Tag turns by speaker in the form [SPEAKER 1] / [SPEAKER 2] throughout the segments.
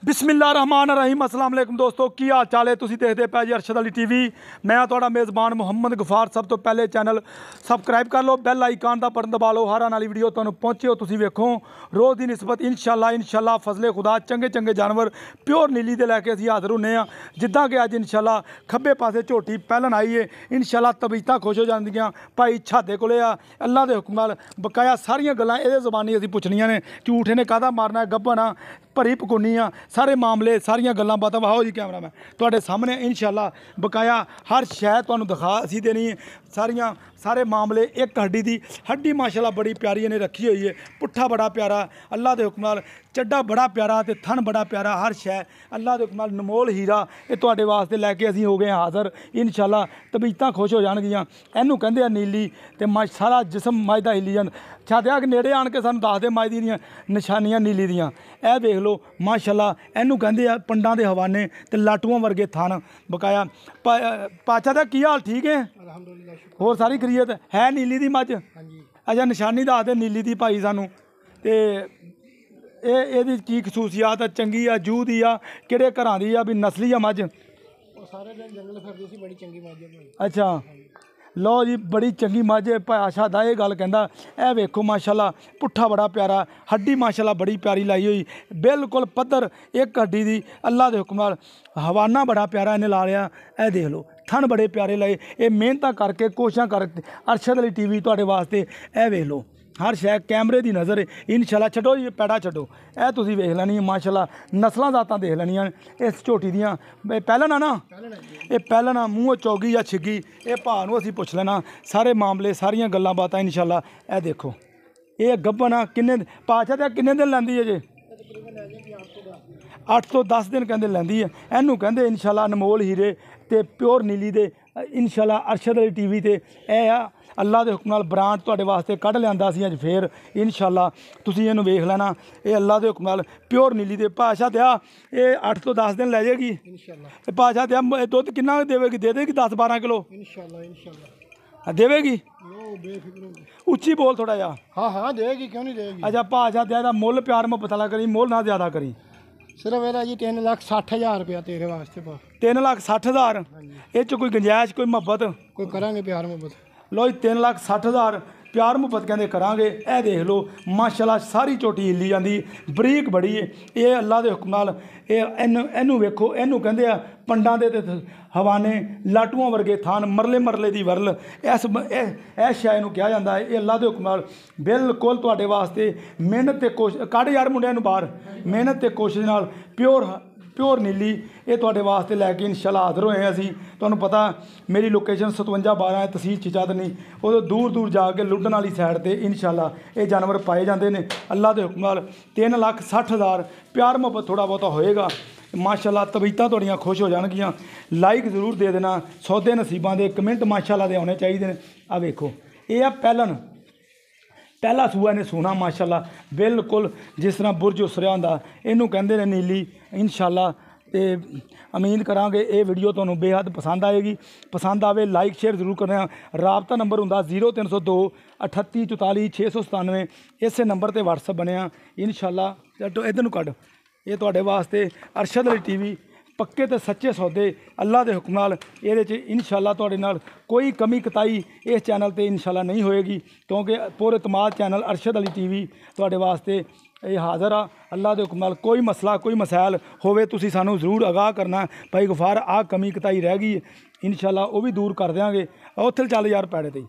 [SPEAKER 1] बिस्मिल्लाहिर्रहमानिर्रहीम अस्सलाम वालेकुम दोस्तों की हाल चाल है। तुसीं देखदे पए जी अरशद अली टीवी। मैं तुहाडा मेज़बान मुहम्मद गफार। सब तो पहले चैनल सबसक्राइब कर लो, बैल आइकान का बटन दबा लो, हर आने वाली वीडियो तुहानूं पहुंचे हो तुसीं वेखो। रोज़ की निस्बत इंशाअल्लाह फजले खुदा चंगे चंगे जानवर प्योर नीली दे लैके असीं हाज़र होने आ। जिद्दां कि अज इंशाअल्लाह खब्बे पासे झोटी पैलन आई है। इंशाअल्लाह तबीयतां खुश हो जांदियां। भाई छादे कोले आ अल्लाह दे हुक्म नाल बकाया सारियां गल्लां इहदे ज़बानी असीं पुछनियां ने। झूठ इहने काहदा मारना है, गब्बन आ भरी पकौनी आ, सारे मामले सारियां गल्लां बातां वाहो जी कैमरा मैं तुहाडे सामने इंशाअल्लाह बकाया हर शै तुहानूं दिखा असीं देनी है। सारियां सारे मामले एक हड्डी माशाअल्लाह बड़ी प्यारी इन्हें रखी हुई है। पुट्ठा बड़ा प्यारा अल्लाह के हुक्म नाल, चड्डा बड़ा प्यारा ते थन बड़ा प्यारा, हर शै अल्लाह के हुक्म नाल नमोल हीरा ये तुहाडे वास्ते लैके असीं हो गए हाज़र। इंशाअल्लाह तबीयतां खुश हो जाणगियां। इहनूं कहंदे आ नीली ते सारा जिसम मज दा हिली जांदा। छादिया नेड़े आण के सानूं दस दे मज दियां निशानियां नीली दियां। ए देख लो माशाअल्लाह इहनूं कहंदे आ पंडां दे हवाने ते लाटूआं वर्गे थन बकाया। पाचा दा की हाल ठीक है? होर सारी खरीयत है? नीली दी मझ अच्छा निशानी दस दे नीली दी भाई सानूं ते एहदी की खसूसियात है? चंगी आ, जूह दी आ, किहड़े घरां दी आ, भी नस्ली आ मझ?
[SPEAKER 2] सारे दिन जंगल फिरदी सी, बड़ी चंगी मझ है।
[SPEAKER 1] अच्छा लो जी बड़ी चंगी मझ है। भाषा दा ये गल कहंदा ए वेखो माशाअल्लाह पुट्ठा बड़ा प्यारा, हड्डी माशाअल्लाह बड़ी प्यारी लाई हुई, बिल्कुल पद्धर एक हड्डी दी अल्लाह दे हुक्म नाल। हवाना बड़ा प्यारा इन्हें ला लिया। ए देख लो थन बड़े प्यारे लाए। ये मेहनत करके कोशिशां कर अरशद अली टीवी तुहाडे वास्ते ए वेख लो हर शै कैमरे की नज़र इंशाअल्लाह। छड्डो जी पैड़ा छड्डो, ए तुसीं वेख लैनी माशाअल्लाह नस्लां जातां देख लैनियां इस झोटी दियां। पैहलन आ ना, ये पैहलन आ मूँह चौगी या छिग्गी, ये भाऽ नूं असीं पुछ लैना सारे मामले सारियां गल्लां बातां इंशाअल्लाह। ए देखो ये गब्बन आ किन्ने पाछा ते किन्ने दिन लैंदी है जे? 8 तो 10 दिन कहंदे लैंदी है। इहनूं कहंदे इंशाअल्लाह अनमोल हीरे ते प्योर नीली दे इंशाअल्लाह अरशद अली टीवी ते ए आ अल्लाह के हुक्म नाल ब्रांड तुहाडे वास्ते कढ लिआंदा असीं अज फिर इंशाअल्लाह। तुसीं इहनूं वेख लेना ये अल्लाह के हुक्म नाल प्योर नीली दे। भाषा ते ये 8 तो 10 दिन लै जाएगी इंशाअल्लाह। भाषा ते दुध किन्ना देवेगी? दे देगी 10-12 किलो इंशाअल्लाह देवेगी। उच्ची बोल थोड़ा जा।
[SPEAKER 2] हाँ हाँ देगी, क्यों नहीं देगी।
[SPEAKER 1] अच्छा भाषा ते मुल प्यार मुहब्बत वाला करी, मोल ना ज़्यादा करी।
[SPEAKER 2] सिर्फ मेरा जी 3,60,000 रुपया तेरे वास्ते बस।
[SPEAKER 1] 3,60,000 ये च कोई गुंजाइश कोई मुहब्बत?
[SPEAKER 2] कोई करांगे प्यार मुहब्बत।
[SPEAKER 1] लो जी 3,60,000 प्यार मुहब्बत कहते करांगे। ए देख लो माशाअल्लाह सारी झोटी हिली जाती, बरीक बड़ी है। ये अल्लाह के हुक्म नाल इनू वेखो इनू कहते आ पंडां दे हवाने लाटूआं वर्गे थान मरले मरले दी वरल इस शै नूं कहा जाता है। ये अल्लाह के हुक्म नाल बिल्कुल तुहाडे वास्ते मेहनत ते कोशिश कढ यार मुंडिਆਂ ਨੂੰ बाहर मेहनत ते कोशिश नाल प्योर नीली ये तुहाडे वास्ते लैके इंशाअल्लाह हाज़र होए असीं। तुहानूं पता मेरी लोकेशन 5712 है, तहसील चीचादनी। उदों दूर दूर जाके लुडन वाली साइड ते इंशाअल्लाह ये जानवर पाए जाते हैं। अल्लाह के हुक्म नाल 3,60,000 प्यार मुहब्बत थोड़ा बहुता होएगा माशाअल्लाह। तबीयतां तुहाडियां खुश हो जाणगियां। लाइक जरूर दे देना। सौदे नसीबां दे कमेंट माशाअल्लाह दे आने चाहिए। आ वेखो ये आ पैहलन पहला सूआ ने सोना माशाअल्लाह बिल्कुल जिस तरह बुरज उसरिया होंदा इनू कहंदे ने नीली इंशाअल्लाह। तो उम्मीद करांगे ये वीडियो तुहानूं बेहद पसंद आएगी। पसंद आवे लाइक शेयर जरूर करना। राबता नंबर हुंदा 0302 38 44 697। इस नंबर ते व्हाट्सअप बनिया इंशाअल्लाह। इधर नूं कढ ये तुहाडे वास्ते अरशद अली टीवी पक्के ते सच्चे सौदे अल्लाह के हुक्म नाल ये इंशाअल्लाह तुहाडे नाल कोई कमी कताई इस चैनल ते इंशाअल्लाह नहीं होएगी, क्योंकि पूरे तमाम चैनल अरशद अली टीवी तुहाडे वास्ते ये हाज़र आ। अल्लाह के हुक्म नाल कोई मसला कोई मसैल होवे तुसीं सानूं जरूर आगाह करना भाई गफार आ कमी कताई रह गई इंशाअल्लाह वो भी दूर कर देंगे। उत्थे चल यार पैड़े ते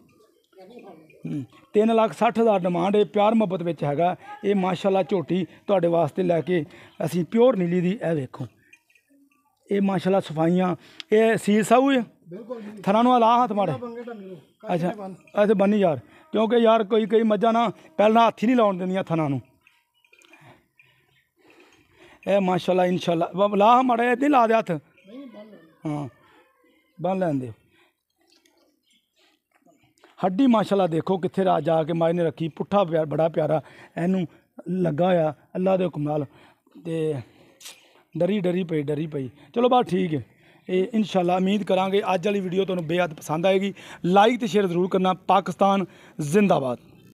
[SPEAKER 1] 3,60,000 डिमांड है। प्यार मुहब्बत विच हैगा ये माशाअल्लाह झोटी तुहाडे वास्ते लैके असीं प्योर नीली दी। ए वेखो ये माशाअल्लाह सफाइयाँ ये सील साहू है थना नूं ला हाथ मारे। अच्छा अच्छा बनी यार, क्योंकि यार कई मझां ना पहला हाथ ही नहीं लाउण दिंदियां थना नूं। ए माशाअल्लाह इंशाअल्लाह ला माड़े इदां ला दे हथ। हाँ बन लैन दे। हड्डी माशाअल्लाह देखो कित्थे जाके माई ने रखी, पुट्ठा बड़ा प्यारा इनू लगा होया अल्लाह के हुक्म नाल। ते डरी पई चलो बात ठीक है। ये इंशाअल्लाह उम्मीद करांगे अज वाली वीडियो तुहानूं बेहद पसंद आएगी। लाइक तो शेयर जरूर करना। पाकिस्तान जिंदाबाद।